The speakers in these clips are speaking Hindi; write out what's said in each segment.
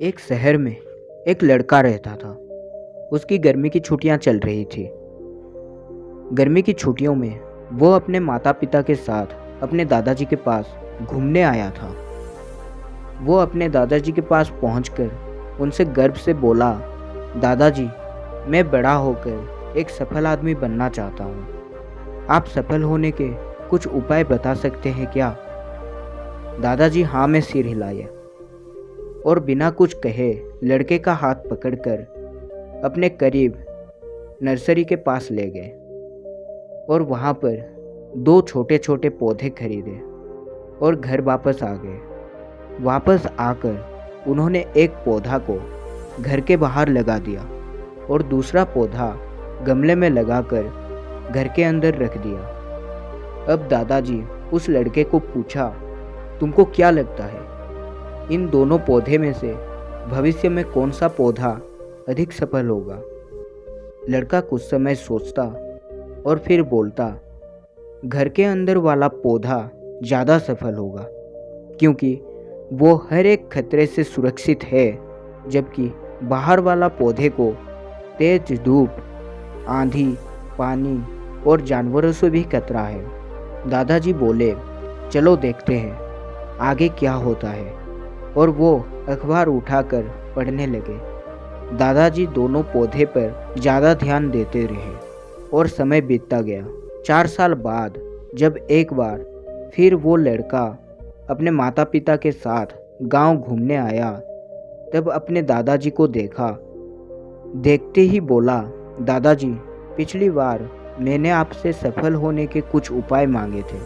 एक शहर में एक लड़का रहता था। उसकी गर्मी की छुट्टियां चल रही थी। गर्मी की छुट्टियों में वो अपने माता पिता के साथ अपने दादाजी के पास घूमने आया था। वो अपने दादाजी के पास पहुंचकर उनसे गर्व से बोला, दादाजी, मैं बड़ा होकर एक सफल आदमी बनना चाहता हूँ। आप सफल होने के कुछ उपाय बता सकते हैं क्या? दादाजी हाँ में सिर हिलाए और बिना कुछ कहे लड़के का हाथ पकड़कर अपने करीब नर्सरी के पास ले गए और वहाँ पर दो छोटे छोटे पौधे खरीदे और घर वापस आ गए। वापस आकर उन्होंने एक पौधा को घर के बाहर लगा दिया और दूसरा पौधा गमले में लगाकर घर के अंदर रख दिया। अब दादाजी उस लड़के को पूछा, तुमको क्या लगता है, इन दोनों पौधे में से भविष्य में कौन सा पौधा अधिक सफल होगा? लड़का कुछ समय सोचता और फिर बोलता, घर के अंदर वाला पौधा ज़्यादा सफल होगा, क्योंकि वो हर एक खतरे से सुरक्षित है, जबकि बाहर वाला पौधे को तेज धूप, आंधी, पानी और जानवरों से भी खतरा है। दादाजी बोले, चलो देखते हैं आगे क्या होता है। और वो अखबार उठाकर पढ़ने लगे। दादाजी दोनों पौधे पर ज़्यादा ध्यान देते रहे और समय बीतता गया। 4 साल बाद जब एक बार फिर वो लड़का अपने माता पिता के साथ गांव घूमने आया, तब अपने दादाजी को देखा। देखते ही बोला, दादाजी, पिछली बार मैंने आपसे सफल होने के कुछ उपाय मांगे थे,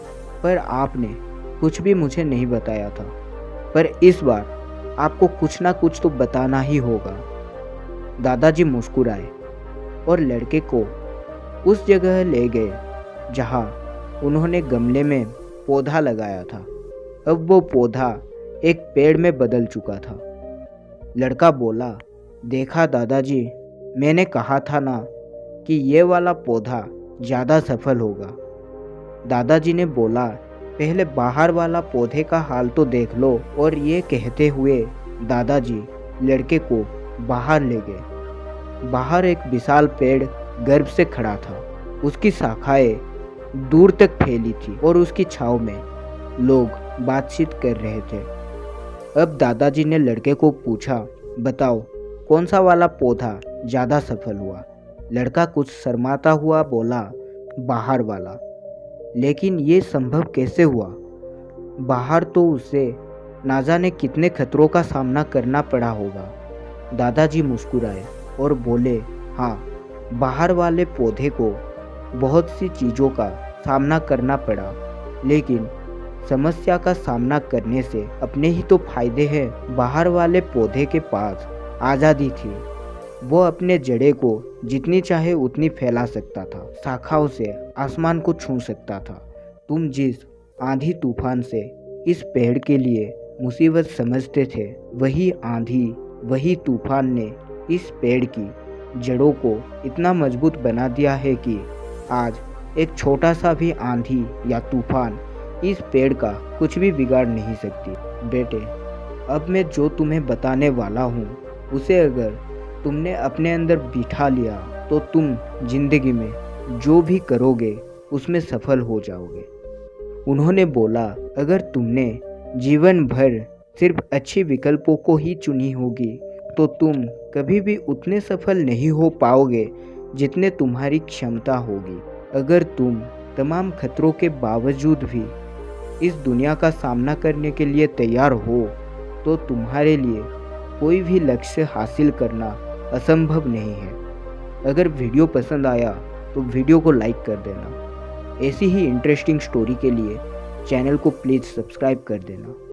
पर आपने कुछ भी मुझे नहीं बताया था। पर इस बार आपको कुछ ना कुछ तो बताना ही होगा। दादाजी मुस्कुराए और लड़के को उस जगह ले गए जहां उन्होंने गमले में पौधा लगाया था। अब वो पौधा एक पेड़ में बदल चुका था। लड़का बोला, देखा दादाजी, मैंने कहा था ना कि ये वाला पौधा ज़्यादा सफल होगा। दादाजी ने बोला, पहले बाहर वाला पौधे का हाल तो देख लो। और ये कहते हुए दादाजी लड़के को बाहर ले गए। बाहर एक विशाल पेड़ गर्व से खड़ा था। उसकी शाखाएं दूर तक फैली थी और उसकी छांव में लोग बातचीत कर रहे थे। अब दादाजी ने लड़के को पूछा, बताओ कौन सा वाला पौधा ज़्यादा सफल हुआ? लड़का कुछ शर्माता हुआ बोला, बाहर वाला। लेकिन ये संभव कैसे हुआ? बाहर तो उसे ना जाने कितने खतरों का सामना करना पड़ा होगा। दादाजी मुस्कुराए और बोले, हाँ, बाहर वाले पौधे को बहुत सी चीज़ों का सामना करना पड़ा, लेकिन समस्या का सामना करने से अपने ही तो फायदे हैं। बाहर वाले पौधे के पास आज़ादी थी। वो अपने जड़े को जितनी चाहे उतनी फैला सकता था, शाखाओं से आसमान को छू सकता था। तुम जिस आंधी तूफान से इस पेड़ के लिए मुसीबत समझते थे, वही आंधी, वही तूफान ने इस पेड़ की जड़ों को इतना मजबूत बना दिया है कि आज एक छोटा सा भी आंधी या तूफान इस पेड़ का कुछ भी बिगाड़ नहीं सकती। बेटे, अब मैं जो तुम्हें बताने वाला हूँ, उसे अगर तुमने अपने अंदर बिठा लिया तो तुम जिंदगी में जो भी करोगे उसमें सफल हो जाओगे। उन्होंने बोला, अगर तुमने जीवन भर सिर्फ अच्छे विकल्पों को ही चुनी होगी तो तुम कभी भी उतने सफल नहीं हो पाओगे जितने तुम्हारी क्षमता होगी। अगर तुम तमाम खतरों के बावजूद भी इस दुनिया का सामना करने के लिए तैयार हो तो तुम्हारे लिए कोई भी लक्ष्य हासिल करना असंभव नहीं है। अगर वीडियो पसंद आया तो वीडियो को लाइक कर देना। ऐसी ही इंटरेस्टिंग स्टोरी के लिए चैनल को प्लीज़ सब्सक्राइब कर देना।